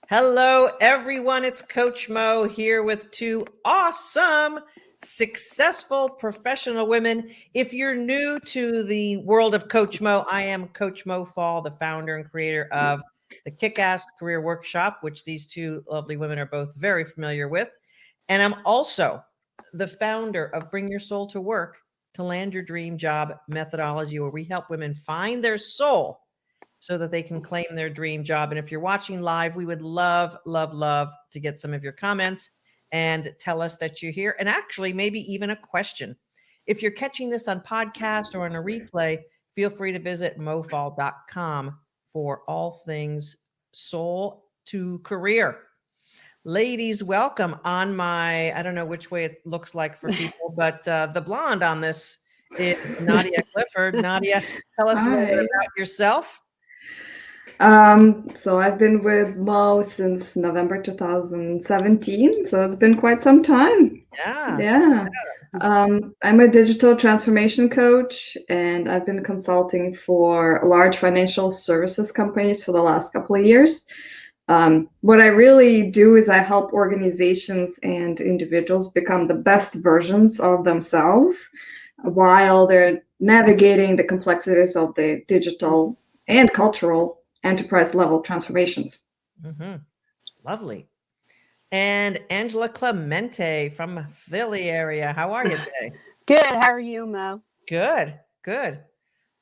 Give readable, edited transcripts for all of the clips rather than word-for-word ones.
Hello, everyone. It's Coach Mo here with two awesome, successful professional women. If you're new to the world of Coach Mo, I am Coach Mo Fall, the founder and creator of the Kickass Career Workshop, which these two lovely women are both very familiar with. And I'm also the founder of Bring Your Soul to Work to Land Your Dream Job methodology, where we help women find their soul so that they can claim their dream job. And if you're watching live, we would love, love, love to get some of your comments and tell us that you're here, and actually maybe even a question. If you're catching this on podcast or on a replay, feel free to visit mofall.com for all things soul to career. Ladies, welcome on my, I don't know which way it looks like for people, but the blonde on this is Nadia Clifford. Nadia, tell us a little bit about yourself. So I've been with Mo since November 2017, so it's been quite some time. Yeah. I'm a digital transformation coach, and I've been consulting for large financial services companies for the last couple of years. What I really do is I help organizations and individuals become the best versions of themselves while they're navigating the complexities of the digital and cultural enterprise level transformations. Lovely. And Angela Clemente from Philly area. How are you today? Good. How are you, Mo? Good.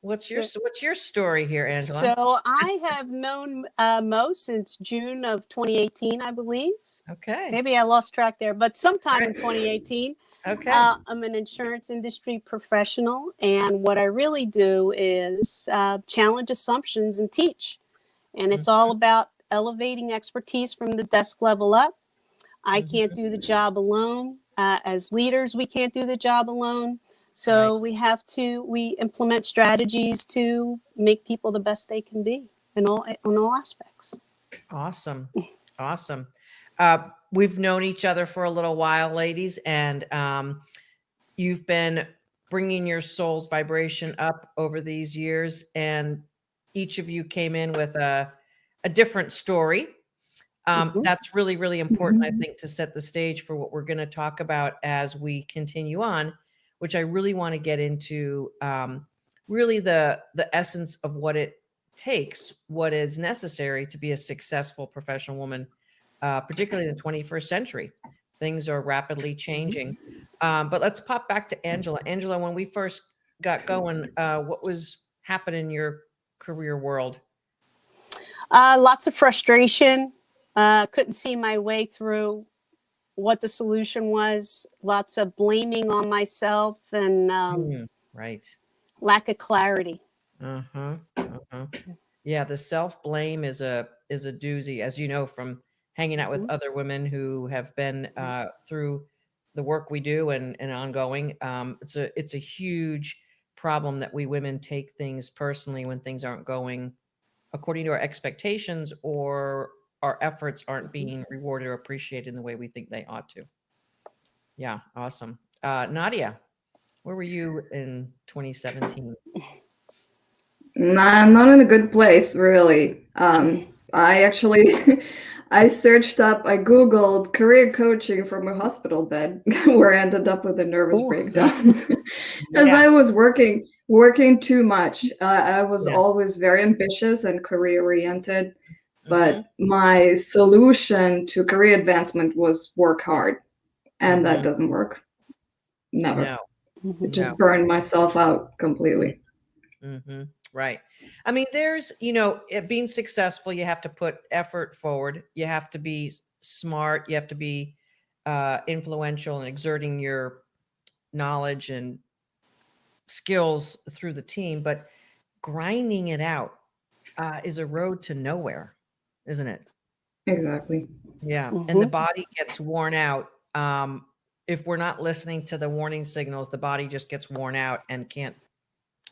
What's your story here, Angela? So I have known Mo since June of 2018, I believe. Okay. Maybe I lost track there, but sometime in 2018. Okay. I'm an insurance industry professional, and what I really do is challenge assumptions and teach. And it's all about elevating expertise from the desk level up. I can't do the job alone. As leaders, we can't do the job alone. So we implement strategies to make people the best they can be in all aspects. Awesome. We've known each other for a little while, ladies, and you've been bringing your soul's vibration up over these years, and each of you came in with a different story. That's really, really important, I think, to set the stage for what we're going to talk about as we continue on, which I really want to get into really the essence of what it takes, what is necessary to be a successful professional woman, particularly in the 21st century. Things are rapidly changing. But let's pop back to Angela. Angela, when we first got going, what was happening in your career world? Lots of frustration. Couldn't see my way through what the solution was. Lots of blaming on myself and lack of clarity. Yeah, the self-blame is a doozy, as you know, from hanging out with other women who have been through the work we do and ongoing. It's a huge problem that we women take things personally when things aren't going according to our expectations, or our efforts aren't being rewarded or appreciated in the way we think they ought to. Yeah, awesome. Nadia, where were you in 2017? I'm not in a good place, really. I actually, I Googled career coaching from a hospital bed, where I ended up with a nervous breakdown. As I was working too much. I was always very ambitious and career-oriented, but my solution to career advancement was work hard, and that doesn't work. Never. No. It just burned myself out completely. Right. I mean, there's, being successful, you have to put effort forward. You have to be smart. You have to be influential and exerting your knowledge and skills through the team. But grinding it out is a road to nowhere, isn't it? Exactly. Yeah. And the body gets worn out. If we're not listening to the warning signals, the body just gets worn out and can't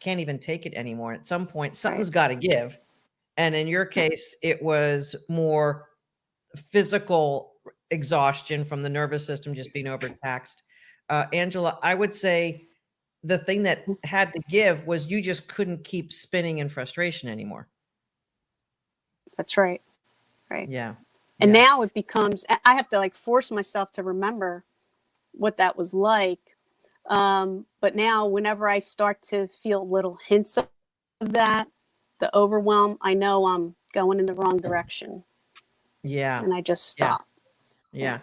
even take it anymore. At some point, something's got to give. And in your case, it was more physical exhaustion from the nervous system just being overtaxed. Angela, I would say the thing that had to give was you just couldn't keep spinning in frustration anymore. That's right. Right. Yeah. And now it becomes, I have to like force myself to remember what that was like. But now whenever I start to feel little hints of that, the overwhelm, I know I'm going in the wrong direction. Yeah. And I just stop. Yeah.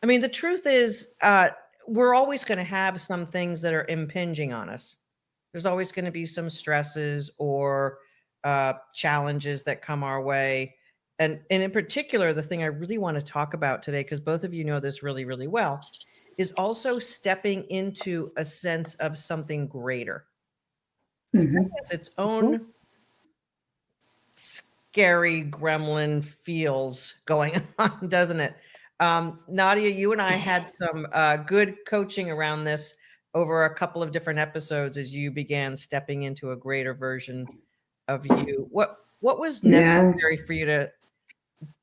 I mean, the truth is, we're always going to have some things that are impinging on us. There's always going to be some stresses or challenges that come our way. And in particular, the thing I really want to talk about today, because both of you know this really, really well, is also stepping into a sense of something greater. Because that has its own scary gremlin feels going on, doesn't it? Nadia, you and I had some good coaching around this over a couple of different episodes as you began stepping into a greater version of you. What was necessary for you to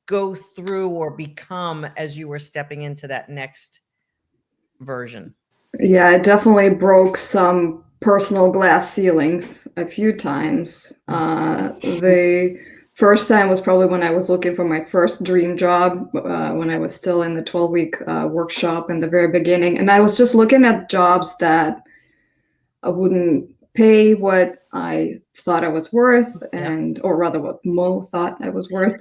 go through or become as you were stepping into that next version? Yeah, I definitely broke some personal glass ceilings a few times. The first time was probably when I was looking for my first dream job, when I was still in the 12-week workshop in the very beginning. And I was just looking at jobs that wouldn't pay what I thought I was worth, or rather what Mo thought I was worth.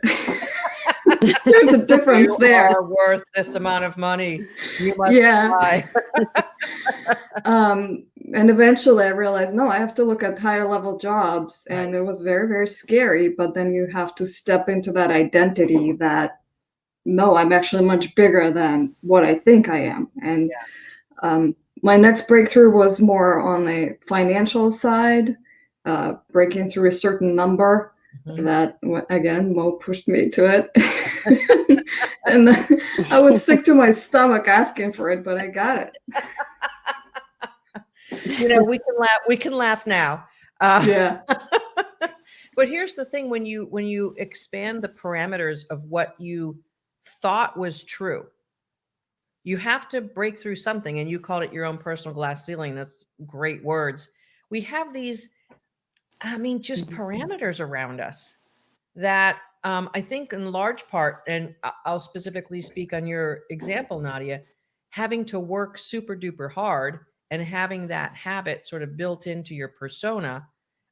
There's a difference there. You are worth this amount of money. You must apply. And eventually I realized, no, I have to look at higher level jobs. And it was very, very scary. But then you have to step into that identity that, no, I'm actually much bigger than what I think I am. And my next breakthrough was more on the financial side, breaking through a certain number that, again, Mo pushed me to it. And then I was sick to my stomach asking for it, but I got it. You know, we can laugh now. But here's the thing, when you expand the parameters of what you thought was true, you have to break through something, and you called it your own personal glass ceiling. That's great words. We have these, I mean, just parameters around us that I think in large part, and I'll specifically speak on your example, Nadia, having to work super duper hard and having that habit sort of built into your persona.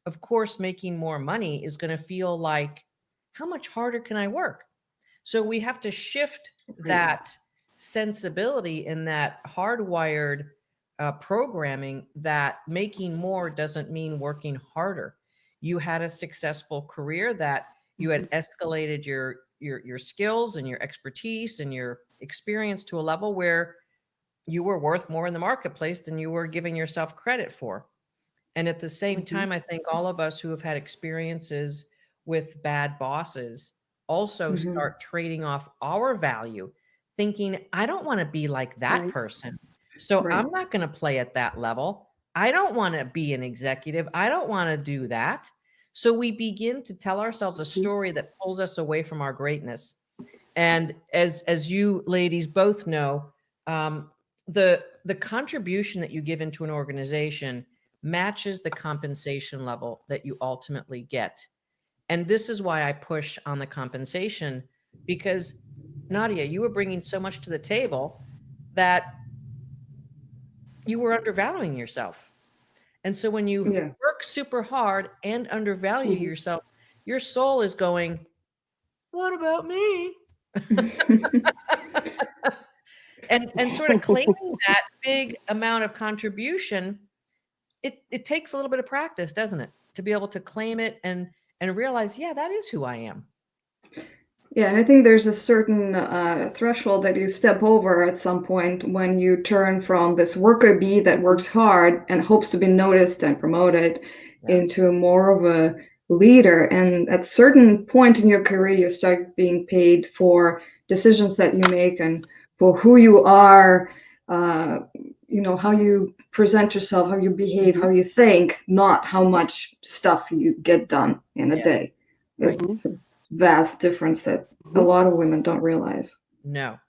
Of course, making more money is going to feel like, how much harder can I work? So we have to shift that sensibility in that hardwired programming that making more doesn't mean working harder. You had a successful career, that you had escalated your skills and your expertise and your experience to a level where you were worth more in the marketplace than you were giving yourself credit for. And at the same time, I think all of us who have had experiences with bad bosses also start trading off our value, thinking, I don't want to be like that person. So I'm not going to play at that level. I don't want to be an executive. I don't want to do that. So we begin to tell ourselves a story that pulls us away from our greatness. And as you ladies both know, the contribution that you give into an organization matches the compensation level that you ultimately get. And this is why I push on the compensation, because Nadia, you were bringing so much to the table that you were undervaluing yourself. And so when you work super hard and undervalue yourself, your soul is going, what about me? and sort of claiming that big amount of contribution, it takes a little bit of practice, doesn't it? To be able to claim it and realize, yeah, that is who I am. Yeah, and I think there's a certain threshold that you step over at some point when you turn from this worker bee that works hard and hopes to be noticed and promoted into more of a leader. And at a certain point in your career, you start being paid for decisions that you make and for who you are, you know, how you present yourself, how you behave, how you think, not how much stuff you get done in a day. It's a vast difference that a lot of women don't realize. No.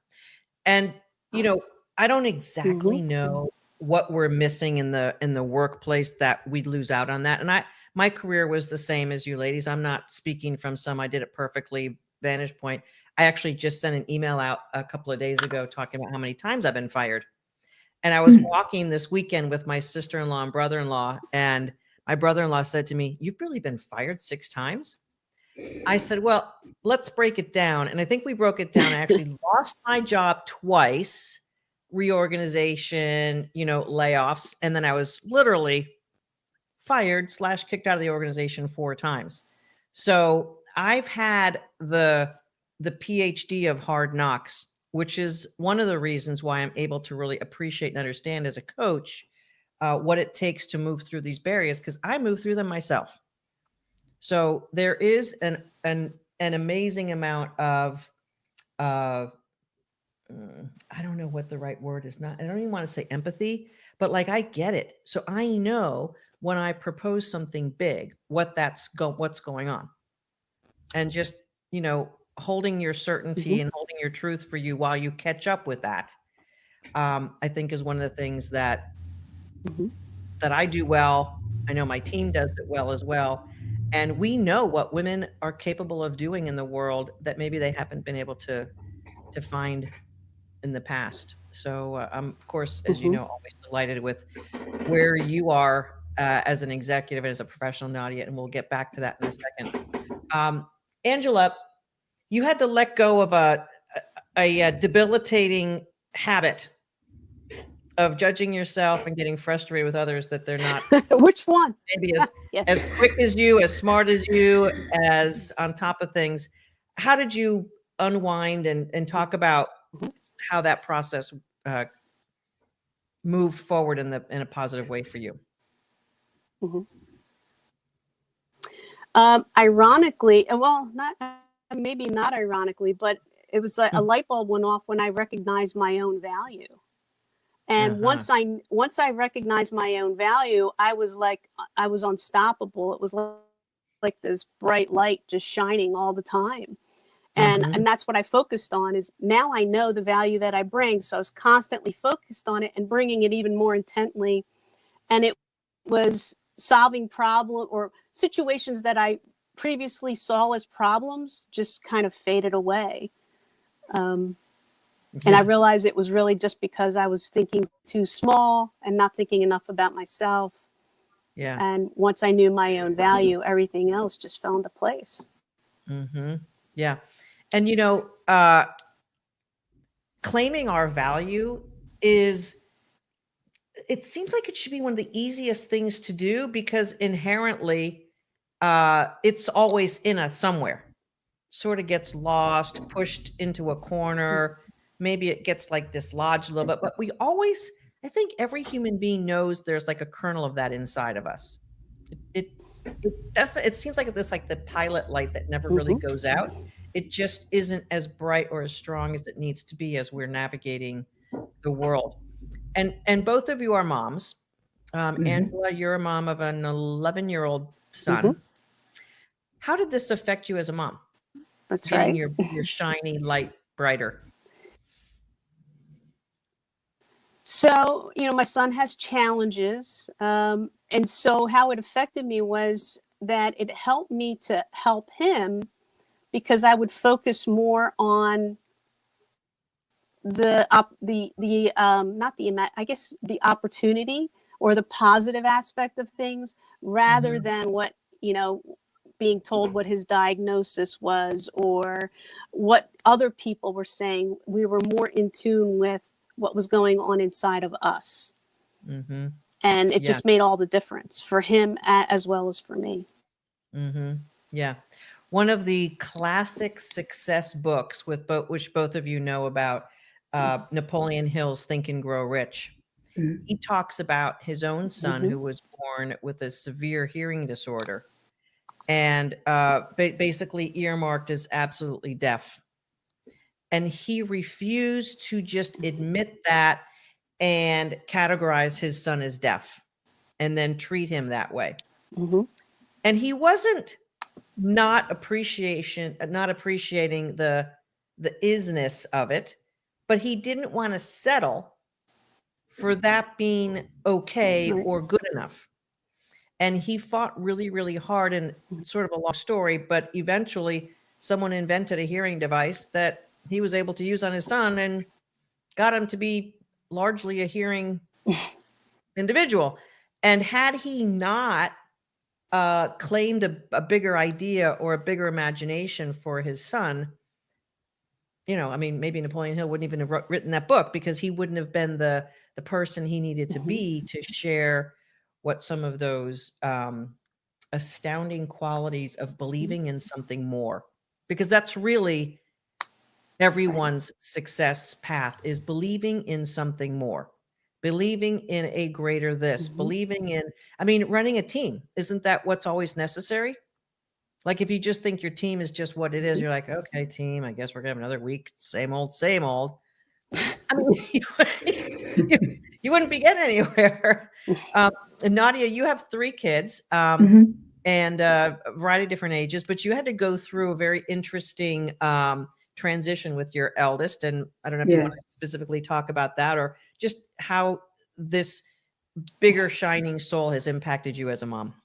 And, you know, I don't exactly know what we're missing in the workplace that we lose out on that. And my career was the same as you ladies. I'm not speaking from some I did it perfectly vantage point. I actually just sent an email out a couple of days ago talking about how many times I've been fired. And I was walking this weekend with my sister-in-law and brother-in-law, and my brother-in-law said to me, "You've really been fired 6 times?" I said, "Well, let's break it down." And I think we broke it down. I actually lost my job twice, reorganization, layoffs. And then I was literally fired / kicked out of the organization 4 times. So I've had the PhD of hard knocks, which is one of the reasons why I'm able to really appreciate and understand as a coach what it takes to move through these barriers, because I moved through them myself. So there is an amazing amount of I don't know what the right word is. I don't even want to say empathy, but like I get it. So I know when I propose something big, what's going on, and just holding your certainty and holding your truth for you while you catch up with that. I think is one of the things that I do well. I know my team does it well as well. And we know what women are capable of doing in the world that maybe they haven't been able to find in the past. So I'm, of course, as you know, always delighted with where you are as an executive and as a professional, Nadia, and we'll get back to that in a second. Angela, you had to let go of a debilitating habit of judging yourself and getting frustrated with others that they're not. Which one? Maybe as quick as you, as smart as you, as on top of things. How did you unwind and talk about how that process moved forward in a positive way for you? Ironically, well, maybe not ironically, but it was like a light bulb went off when I recognized my own value. And once I recognized my own value, I was unstoppable. It was like this bright light just shining all the time. And that's what I focused on, is now I know the value that I bring. So I was constantly focused on it and bringing it even more intently. And it was solving problem or situations that I previously saw as problems just kind of faded away. And I realized it was really just because I was thinking too small and not thinking enough about myself. Yeah. And once I knew my own value, everything else just fell into place. Yeah. And, claiming our value it seems like it should be one of the easiest things to do, because inherently it's always in us somewhere. Sort of gets lost, pushed into a corner. Maybe it gets like dislodged a little bit, but I think every human being knows there's like a kernel of that inside of us. It seems like this, like the pilot light that never really goes out. It just isn't as bright or as strong as it needs to be as we're navigating the world. And both of you are moms. Angela, you're a mom of an 11-year-old son. How did this affect you as a mom? That's getting right. your shiny light brighter? So, my son has challenges. And so how it affected me was that it helped me to help him, because I would focus more on the opportunity or the positive aspect of things, rather than what, being told what his diagnosis was or what other people were saying. We were more in tune with what was going on inside of us. And it just made all the difference for him as well as for me. Yeah. One of the classic success books which both of you know about, Napoleon Hill's Think and Grow Rich. He talks about his own son who was born with a severe hearing disorder and basically earmarked as absolutely deaf. And he refused to just admit that and categorize his son as deaf and then treat him that way. And he wasn't not appreciating the isness of it, but he didn't want to settle for that being okay or good enough. And he fought really, really hard, and it's sort of a long story, but eventually someone invented a hearing device that he was able to use on his son and got him to be largely a hearing individual. And had he not claimed a bigger idea or a bigger imagination for his son, you know, I mean, maybe Napoleon Hill wouldn't even have written that book, because he wouldn't have been the person he needed to be to share what some of those astounding qualities of believing in something more, because that's really everyone's success path, is believing in something more, believing in a greater this, believing in, I mean, running a team. Isn't that what's always necessary? Like, if you just think your team is just what it is, you're like, okay, team, I guess we're gonna have another week, same old, same old. I mean, you wouldn't be getting anywhere. And Nadia, you have 3 kids, and a variety of different ages, but you had to go through a very interesting transition with your eldest. And I don't know if you want to specifically talk about that, or just how this bigger shining soul has impacted you as a mom.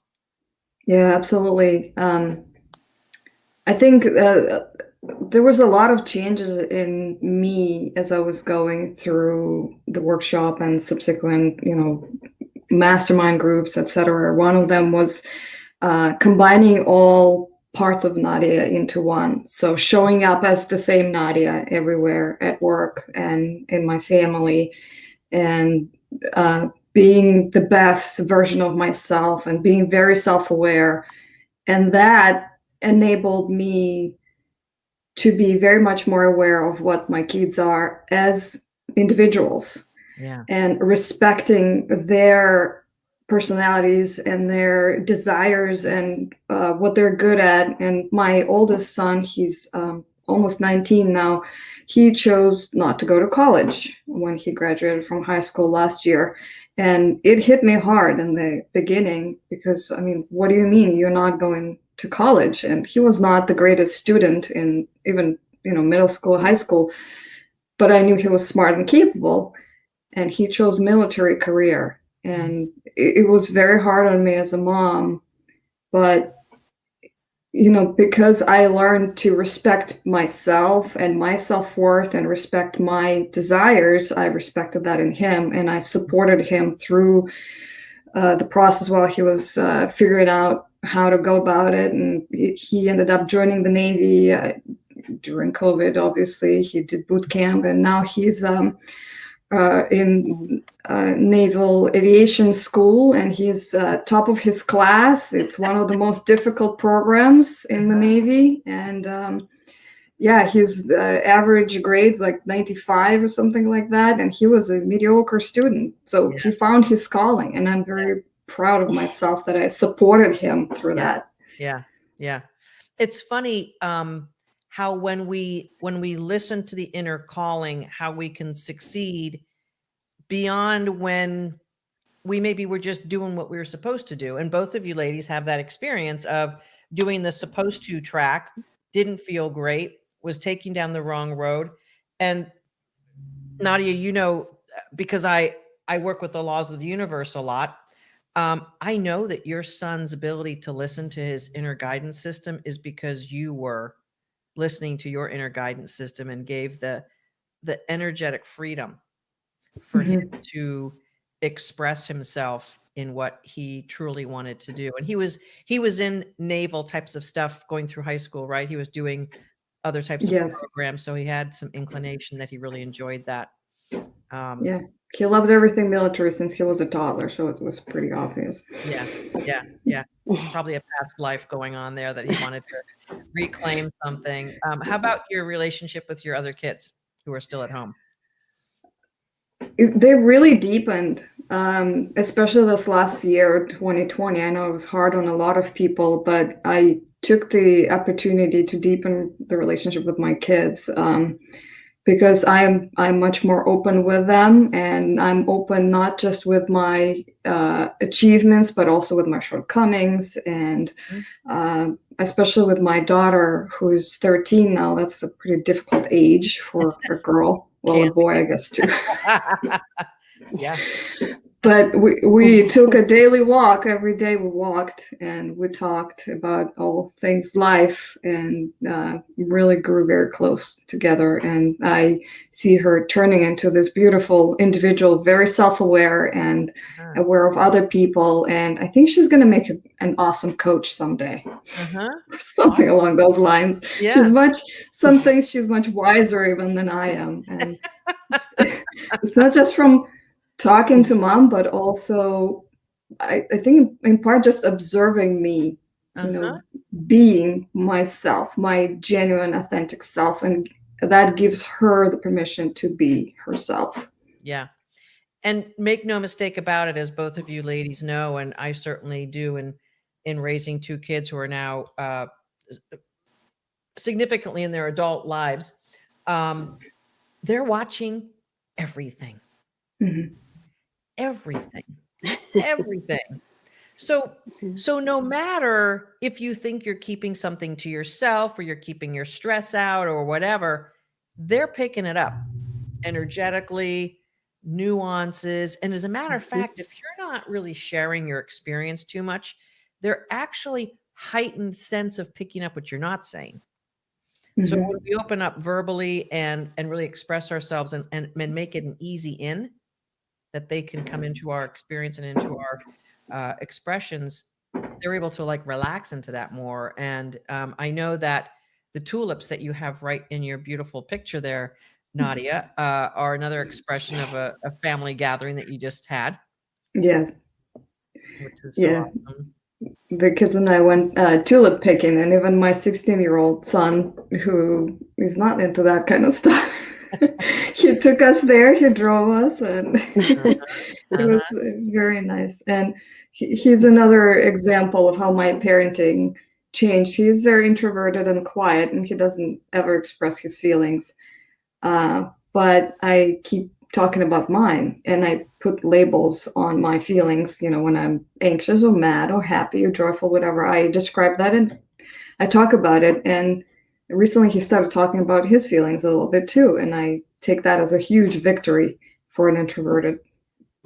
Yeah, absolutely. I think there was a lot of changes in me as I was going through the workshop and subsequent, you know, mastermind groups, etc. One of them was combining all parts of Nadia into one. So showing up as the same Nadia everywhere, at work and in my family, and being the best version of myself and being very self-aware. And that enabled me to be very much more aware of what my kids are as individuals, and respecting their personalities and their desires and what they're good at. And my oldest son, he's almost 19 now, he chose not to go to college when he graduated from high school last year. And it hit me hard in the beginning, because, I mean, what do you mean you're not going to college? And he was not the greatest student in even, you know, middle school, high school, but I knew he was smart and capable, and he chose military career. And it was very hard on me as a mom, but, you know, because I learned to respect myself and my self-worth and respect my desires, I respected that in him, and I supported him through the process while he was figuring out how to go about it. And he ended up joining the Navy during COVID. Obviously, he did boot camp, and now he's in Naval Aviation School, and he's top of his class. It's one of the most difficult programs in the Navy, and yeah, his average grades like 95 or something like that, and he was a mediocre student. So he found his calling, and I'm very proud of myself that I supported him through that. Yeah. It's funny how when we listen to the inner calling, how we can succeed beyond when we maybe were just doing what we were supposed to do. And both of you ladies have that experience of doing the supposed to track, didn't feel great, was taking down the wrong road. And Nadia, you know, because I work with the laws of the universe a lot, I know that your son's ability to listen to his inner guidance system is because you were listening to your inner guidance system and gave the energetic freedom for him to express himself in what he truly wanted to do. And he was in naval types of stuff going through high school, right? He was doing other types of programs, so he had some inclination that he really enjoyed that. Yeah, he loved everything military since he was a toddler, so it was pretty obvious. Yeah. Probably a past life going on there that he wanted to reclaim something. How about your relationship with your other kids who are still at home? They really deepened, especially this last year, 2020. I know it was hard on a lot of people, but I took the opportunity to deepen the relationship with my kids, because I'm much more open with them, and I'm open not just with my achievements, but also with my shortcomings, and especially with my daughter, who's 13 now. That's a pretty difficult age for a girl. Well, a boy, I guess, too. Yeah. But we took a daily walk. Every day we walked and we talked about all things life, and really grew very close together. And I see her turning into this beautiful individual, very self-aware and aware of other people. And I think she's going to make an awesome coach someday. Something along those lines. Yeah. Some things she's much wiser even than I am. And it's not just from talking to mom, but also I think in part just observing me, being myself, my genuine, authentic self, and that gives her the permission to be herself. Yeah. And make no mistake about it, as both of you ladies know, and I certainly do in raising two kids who are now significantly in their adult lives, they're watching everything. Everything. So no matter if you think you're keeping something to yourself or you're keeping your stress out or whatever, they're picking it up energetically, nuances. And as a matter of fact, if you're not really sharing your experience too much, they're actually heightened sense of picking up what you're not saying. So when we open up verbally and really express ourselves and make it an easy in, that they can come into our experience and into our expressions, they're able to like relax into that more. And I know that the tulips that you have right in your beautiful picture there, Nadia, are another expression of a family gathering that you just had. Yes. Which is so awesome. The kids and I went tulip picking, and even my 16-year-old son, who is not into that kind of stuff, he took us there, he drove us, and it was very nice. And he's another example of how my parenting changed. He's very introverted and quiet, and he doesn't ever express his feelings. But I keep talking about mine, and I put labels on my feelings, when I'm anxious or mad or happy or joyful, whatever. I describe that and I talk about it. And recently he started talking about his feelings a little bit too, and I take that as a huge victory for an introverted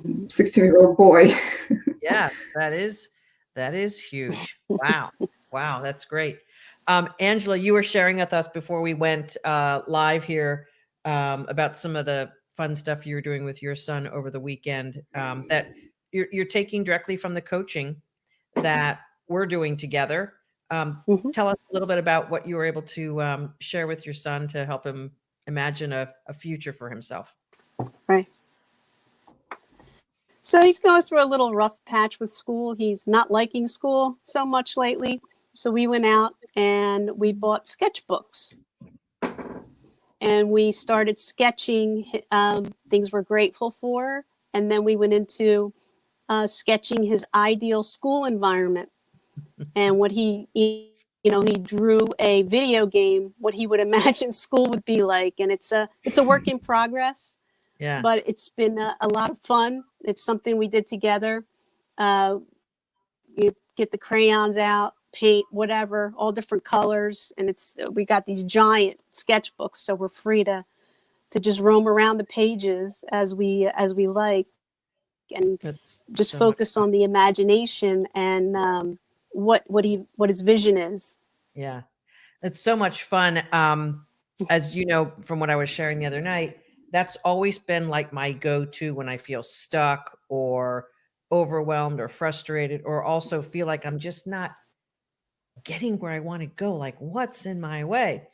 16-year-old boy. Yeah, that is huge. Wow, that's great. Angela, you were sharing with us before we went live here about some of the fun stuff you were doing with your son over the weekend, that you're taking directly from the coaching that we're doing together. Tell us a little bit about what you were able to share with your son to help him imagine a future for himself. Right. So he's going through a little rough patch with school. He's not liking school so much lately. So we went out and we bought sketchbooks. And we started sketching things we're grateful for. And then we went into sketching his ideal school environment. And what he drew a video game, what he would imagine school would be like. And it's a work in progress. Yeah. But it's been a lot of fun. It's something we did together. You get the crayons out, paint, whatever, all different colors. And we got these giant sketchbooks. So we're free to just roam around the pages as we like, and just focus on the imagination and what his vision is. Yeah, it's so much fun. As you know, from what I was sharing the other night, that's always been like my go-to when I feel stuck or overwhelmed or frustrated, or also feel like I'm just not getting where I want to go. Like, what's in my way?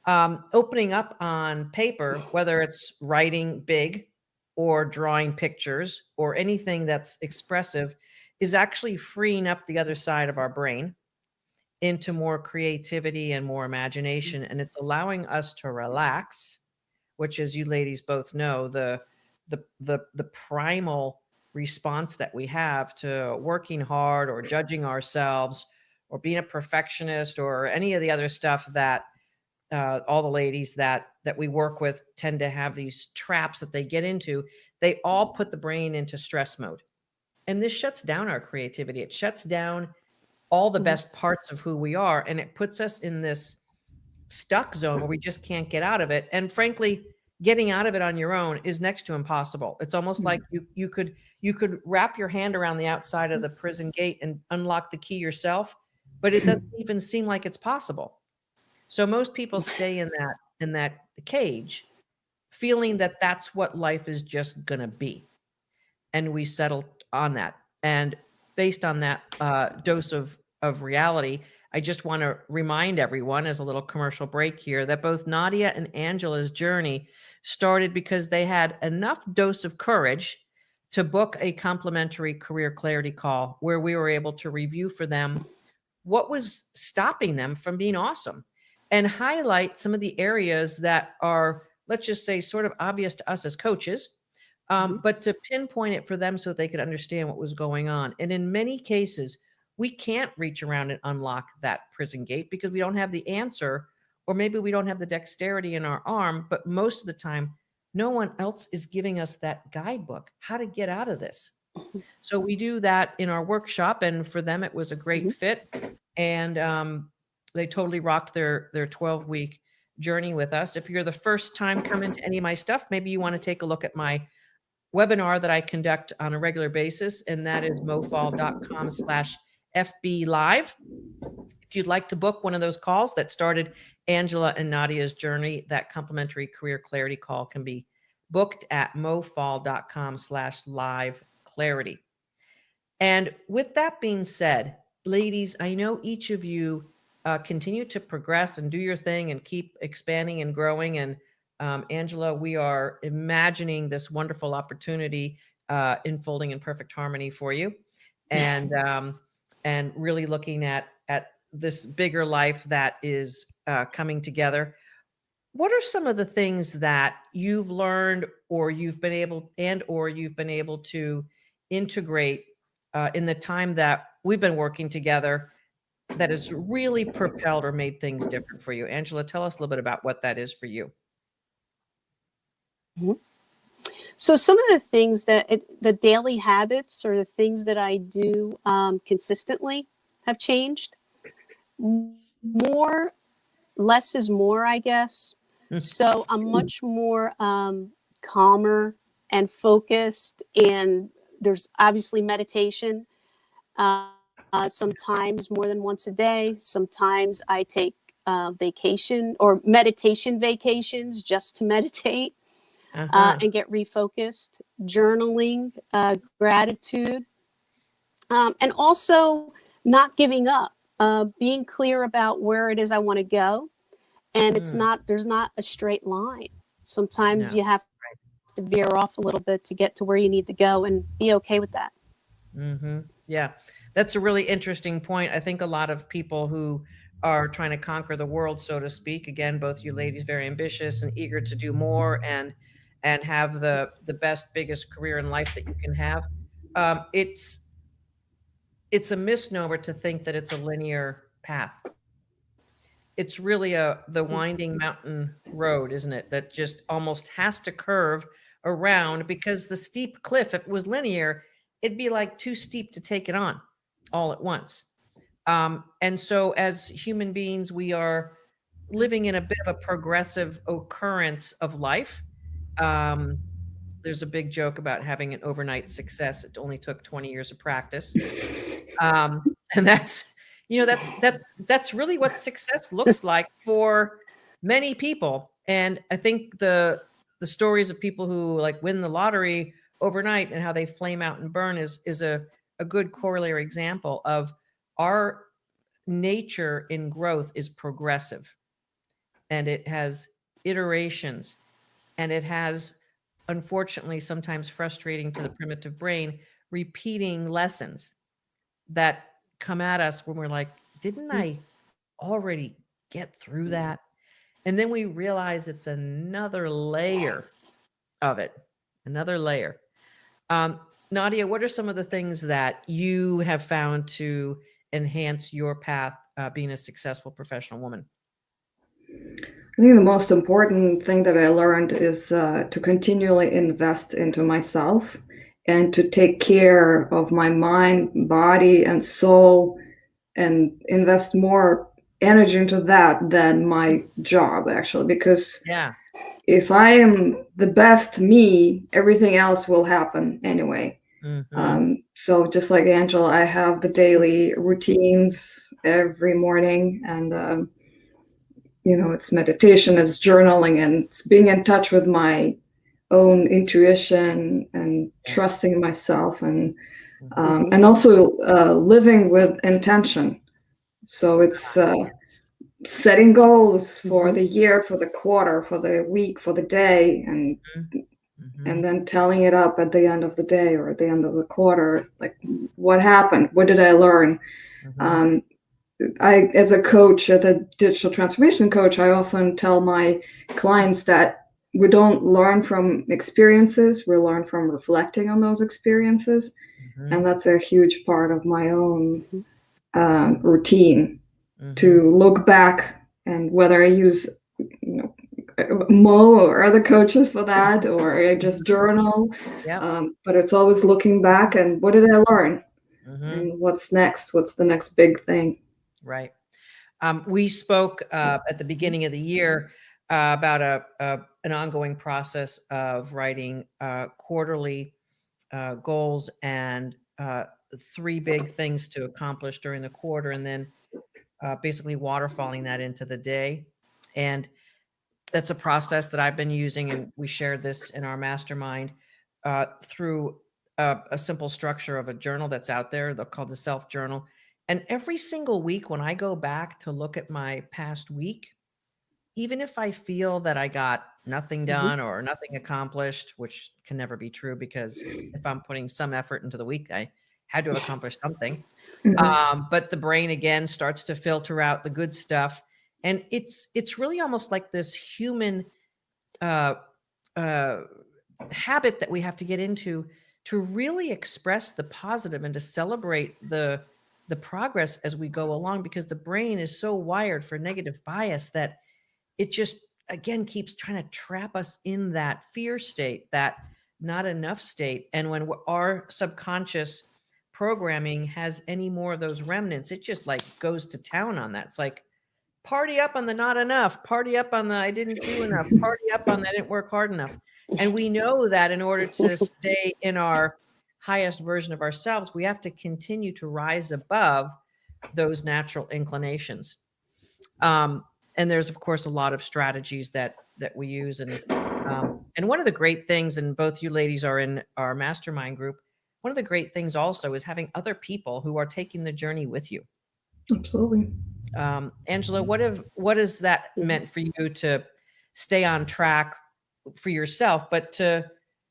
Opening up on paper, whether it's writing big or drawing pictures or anything that's expressive, is actually freeing up the other side of our brain into more creativity and more imagination. And it's allowing us to relax, which, as you ladies both know, the primal response that we have to working hard or judging ourselves or being a perfectionist or any of the other stuff that all the ladies that we work with tend to have these traps that they get into. They all put the brain into stress mode. And this shuts down our creativity. It shuts down all the best parts of who we are. And it puts us in this stuck zone where we just can't get out of it. And frankly, getting out of it on your own is next to impossible. It's almost like you could wrap your hand around the outside of the prison gate and unlock the key yourself, but it doesn't even seem like it's possible. So most people stay in that cage, feeling that that's what life is just going to be. And we settle on that. And based on that dose of reality, I just want to remind everyone, as a little commercial break here, that both Nadia and Angela's journey started because they had enough dose of courage to book a complimentary career clarity call where we were able to review for them what was stopping them from being awesome and highlight some of the areas that are, let's just say, sort of obvious to us as coaches, but to pinpoint it for them so they could understand what was going on. And in many cases, we can't reach around and unlock that prison gate because we don't have the answer, or maybe we don't have the dexterity in our arm, but most of the time, no one else is giving us that guidebook, how to get out of this. So we do that in our workshop, and for them, it was a great fit. And they totally rocked their 12-week journey with us. If you're the first time coming to any of my stuff, maybe you want to take a look at my webinar that I conduct on a regular basis, and that is mofall.com/FB Live. If you'd like to book one of those calls that started Angela and Nadia's journey, that complimentary career clarity call can be booked at mofall.com/live clarity. And with that being said, ladies, I know each of you continue to progress and do your thing and keep expanding and growing. And Angela, we are imagining this wonderful opportunity unfolding in perfect harmony for you, and really looking at this bigger life that is coming together. What are some of the things that you've learned, or you've been able to integrate in the time that we've been working together that has really propelled or made things different for you? Angela, tell us a little bit about what that is for you. So some of the things the daily habits or the things that I do consistently have changed. Less is more, I guess. So I'm much more calmer and focused, and there's obviously meditation. Sometimes more than once a day. Sometimes I take vacation or meditation vacations just to meditate and get refocused. Journaling, gratitude, and also not giving up. Being clear about where it is I want to go. And there's not a straight line. Sometimes you have to veer off a little bit to get to where you need to go, and be okay with that. Yeah, that's a really interesting point. I think a lot of people who are trying to conquer the world, so to speak, again, both you ladies very ambitious and eager to do more and have the best, biggest career in life that you can have. It's a misnomer to think that it's a linear path. It's really the winding mountain road, isn't it? That just almost has to curve around, because the steep cliff, if it was linear, it'd be like too steep to take it on all at once. And so as human beings, we are living in a bit of a progressive occurrence of life. There's a big joke about having an overnight success. It only took 20 years of practice. And that's really what success looks like for many people. And I think the stories of people who like win the lottery overnight and how they flame out and burn is a good corollary example of our nature in growth is progressive, and it has iterations, and it has, unfortunately, sometimes frustrating to the primitive brain, repeating lessons that come at us when we're like, didn't I already get through that? And then we realize it's another layer of it, another layer. Nadia, what are some of the things that you have found to enhance your path being a successful professional woman? I think the most important thing that I learned is to continually invest into myself and to take care of my mind, body, and soul, and invest more energy into that than my job, actually, because yeah, if I am the best me, everything else will happen anyway. So just like Angela, I have the daily routines every morning, and it's meditation, it's journaling, and it's being in touch with my own intuition and trusting in myself, and also living with intention. So it's setting goals for the year, for the quarter, for the week, for the day, and then telling it up at the end of the day or at the end of the quarter, like, what happened? What did I learn? As a coach, as a digital transformation coach, I often tell my clients that we don't learn from experiences, we learn from reflecting on those experiences. And that's a huge part of my own routine, to look back, and whether I use Mo or other coaches for that, or I just journal. But it's always looking back and what did I learn? And what's next? What's the next big thing? Right. We spoke at the beginning of the year about an ongoing process of writing quarterly goals and 3 big things to accomplish during the quarter, and then basically waterfalling that into the day. And that's a process that I've been using, and we shared this in our mastermind through a simple structure of a journal that's out there called the Self Journal. And every single week when I go back to look at my past week, even if I feel that I got nothing done or nothing accomplished, which can never be true, because if I'm putting some effort into the week, I had to have accomplished something. But the brain again starts to filter out the good stuff. And it's really almost like this human habit that we have to get into to really express the positive and to celebrate the progress as we go along, because the brain is so wired for negative bias that it just, again, keeps trying to trap us in that fear state, that not enough state. And when our subconscious programming has any more of those remnants, it just like goes to town on that. It's like, party up on the not enough, party up on the I didn't do enough, party up on the I didn't work hard enough. And we know that in order to stay in our highest version of ourselves, we have to continue to rise above those natural inclinations. And there's, of course, a lot of strategies that we use. And one of the great things, and both you ladies are in our mastermind group, one of the great things also is having other people who are taking the journey with you. Absolutely. Angela, what has that meant for you to stay on track for yourself, but to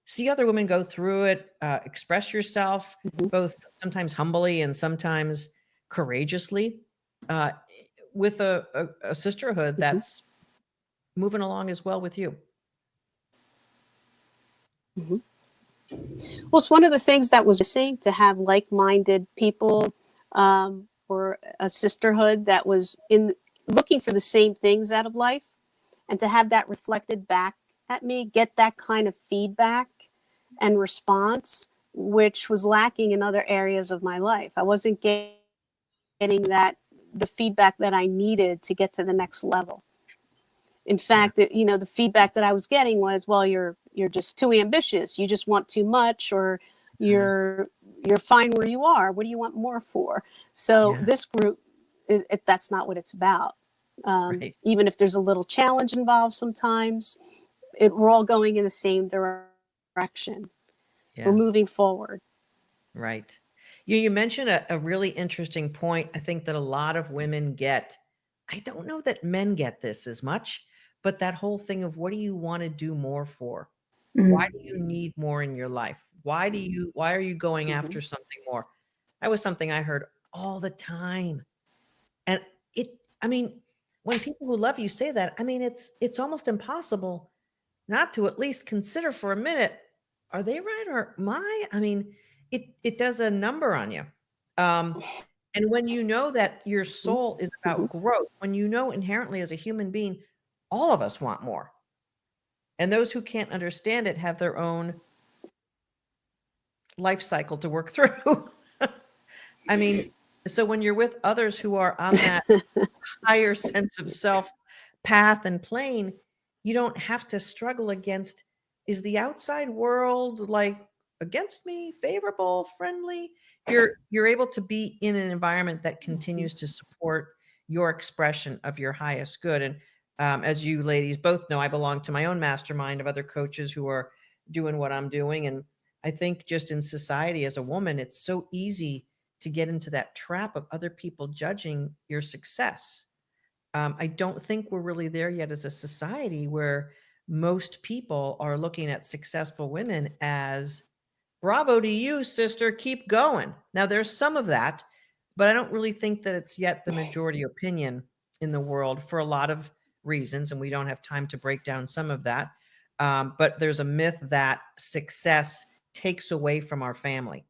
see other women go through it, express yourself, both sometimes humbly and sometimes courageously, with a sisterhood that's moving along as well with you? Well, it's one of the things that was missing, to have like-minded people, or a sisterhood that was looking for the same things out of life, and to have that reflected back at me, get that kind of feedback and response, which was lacking in other areas of my life. I wasn't getting the feedback that I needed to get to the next level. In fact, the feedback that I was getting was, well, you're just too ambitious. You just want too much, or you're fine where you are. What do you want more for? So this group, that's not what it's about. Right. Even if there's a little challenge involved sometimes, we're all going in the same direction. We're moving forward. Right. You mentioned a really interesting point, I think, that a lot of women get. I don't know that men get this as much, but that whole thing of, what do you want to do more for? Why do you need more in your life? Why are you going after something more? That was something I heard all the time. And when people who love you say that, it's almost impossible not to at least consider for a minute, are they right or am I? It does a number on you. And when you know that your soul is about growth, when you know inherently as a human being, all of us want more. And those who can't understand it have their own life cycle to work through. So when you're with others who are on that higher sense of self path and plane, you don't have to struggle against, is the outside world like against me, favorable, friendly? You're able to be in an environment that continues to support your expression of your highest good. And as you ladies both know, I belong to my own mastermind of other coaches who are doing what I'm doing. And I think just in society as a woman, it's so easy to get into that trap of other people judging your success. I don't think we're really there yet as a society where most people are looking at successful women as, bravo to you, sister, keep going. Now, there's some of that, but I don't really think that it's yet the majority opinion in the world for a lot of reasons, and we don't have time to break down some of that. But there's a myth that success takes away from our family.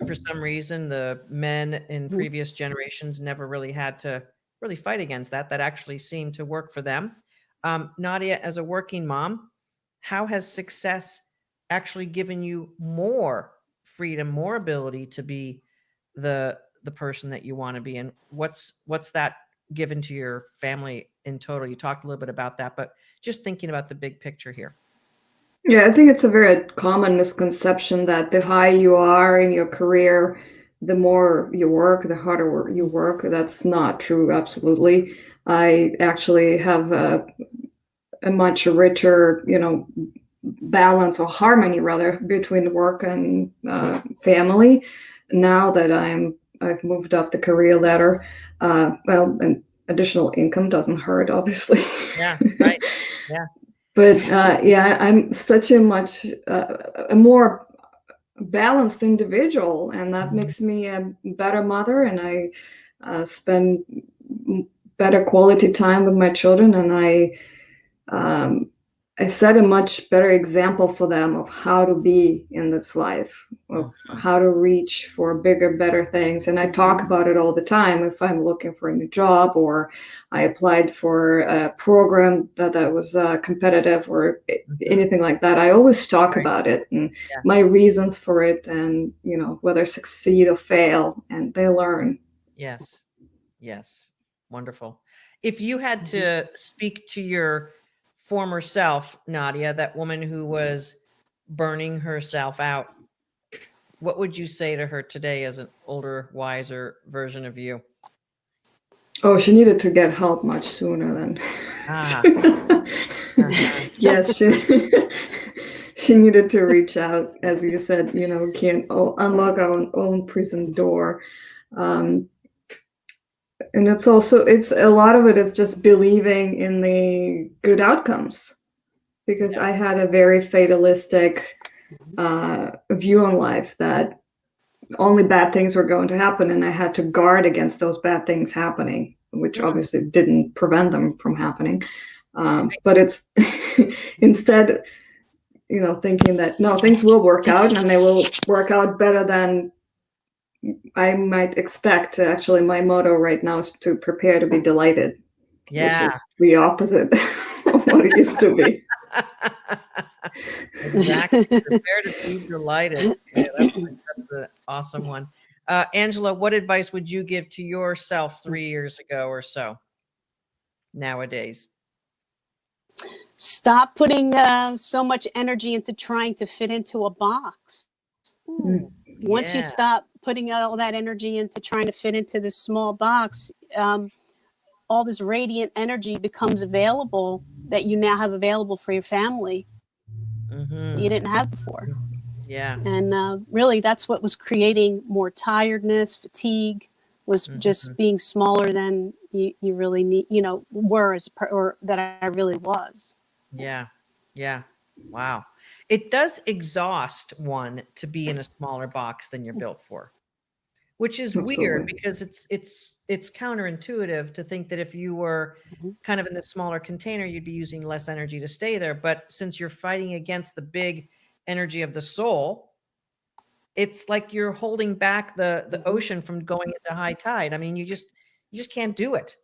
For some reason, the men in previous generations never really had to really fight against that. That actually seemed to work for them. Nadia, as a working mom, how has success actually given you more freedom, more ability to be the person that you want to be? And what's that given to your family in total? You talked a little bit about that, but just thinking about the big picture here. Yeah, I think it's a very common misconception that the higher you are in your career, the more you work, the harder you work. That's not true, absolutely. I actually have a much richer, balance or harmony rather between work and family. Now that I've moved up the career ladder, and additional income doesn't hurt, obviously. Yeah, right. Yeah. But I'm such a much a more balanced individual, and that makes me a better mother, and I spend better quality time with my children, and I set a much better example for them of how to be in this life, of how to reach for bigger, better things. And I talk about it all the time. If I'm looking for a new job, or I applied for a program that was competitive, or anything like that, I always talk about it and my reasons for it, and whether succeed or fail, and they learn. Yes. Wonderful. If you had to speak to your former self, Nadia, that woman who was burning herself out, what would you say to her today as an older, wiser version of you? Oh, she needed to get help much sooner than. Yes, she needed to reach out, as you said. We can't unlock our own prison door. And it's a lot of it is just believing in the good outcomes, because I had a very fatalistic view on life, that only bad things were going to happen, and I had to guard against those bad things happening, which obviously didn't prevent them from happening. But it's instead, thinking that no, things will work out, and they will work out better than I might expect. Actually, my motto right now is to prepare to be delighted, which is the opposite of what it used to be. Exactly. Prepare to be delighted. Yeah, that's an awesome one. Angela, what advice would you give to yourself 3 years ago or so nowadays? Stop putting so much energy into trying to fit into a box. Once you stop putting all that energy into trying to fit into this small box, all this radiant energy becomes available that you now have available for your family that you didn't have before. Yeah. And really, that's what was creating more tiredness, fatigue, was just being smaller than you really need, were or that I really was. Yeah. Wow. It does exhaust one to be in a smaller box than you're built for, which is weird, because it's counterintuitive to think that if you were kind of in the smaller container, you'd be using less energy to stay there. But since you're fighting against the big energy of the soul, it's like you're holding back the ocean from going into high tide. I mean, you just can't do it.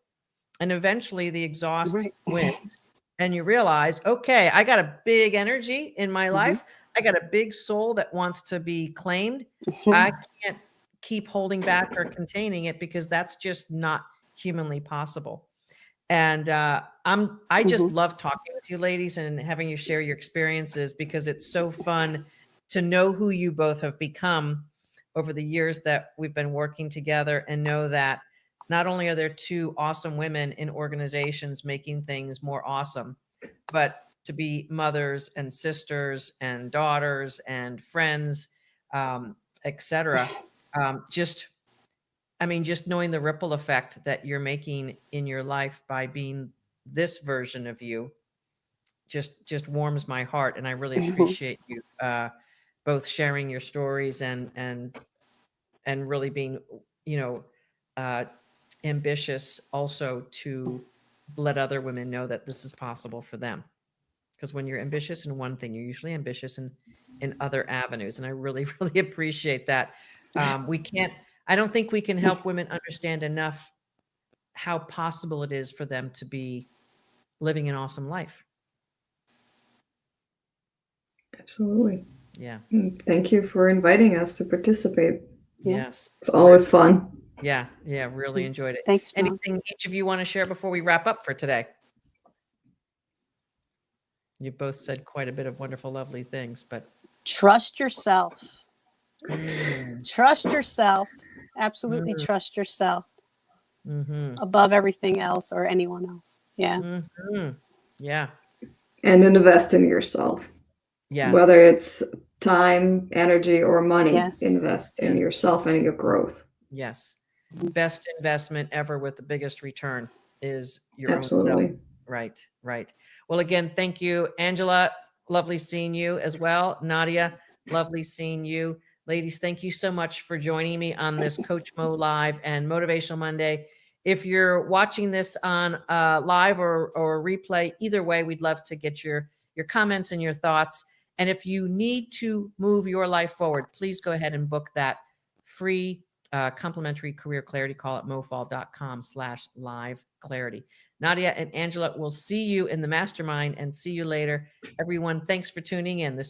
And eventually the exhaust wins, and you realize, okay, I got a big energy in my life. I got a big soul that wants to be claimed. I can't keep holding back or containing it, because that's just not humanly possible. And I just love talking with you ladies and having you share your experiences, because it's so fun to know who you both have become over the years that we've been working together, and know that not only are there two awesome women in organizations making things more awesome, but to be mothers and sisters and daughters and friends, etc. Just knowing the ripple effect that you're making in your life by being this version of you just warms my heart. And I really appreciate you both sharing your stories and really being, ambitious also to let other women know that this is possible for them. Because when you're ambitious in one thing, you're usually ambitious in other avenues. And I really, really appreciate that. I don't think we can help women understand enough how possible it is for them to be living an awesome life. Absolutely. Yeah. Thank you for inviting us to participate. Yes. It's always fun. Yeah. Yeah. Really enjoyed it. Thanks, Mom. Anything each of you want to share before we wrap up for today? You both said quite a bit of wonderful, lovely things, but trust yourself. Trust yourself. Absolutely trust yourself above everything else or anyone else. Yeah. Yeah. And invest in yourself. Yes. Whether it's time, energy, or money, Yes. invest in yourself and your growth. Yes. Best investment ever with the biggest return is your Absolutely. own self. Right. Right. Well, again, thank you, Angela. Lovely seeing you as well. Nadia, lovely seeing you. Ladies, thank you so much for joining me on this Coach Mo Live and Motivational Monday. If you're watching this on live or replay, either way, we'd love to get your comments and your thoughts. And if you need to move your life forward, please go ahead and book that free complimentary career clarity call at mofall.com/live clarity. Nadia and Angela will see you in the mastermind, and see you later. Everyone, thanks for tuning in. This is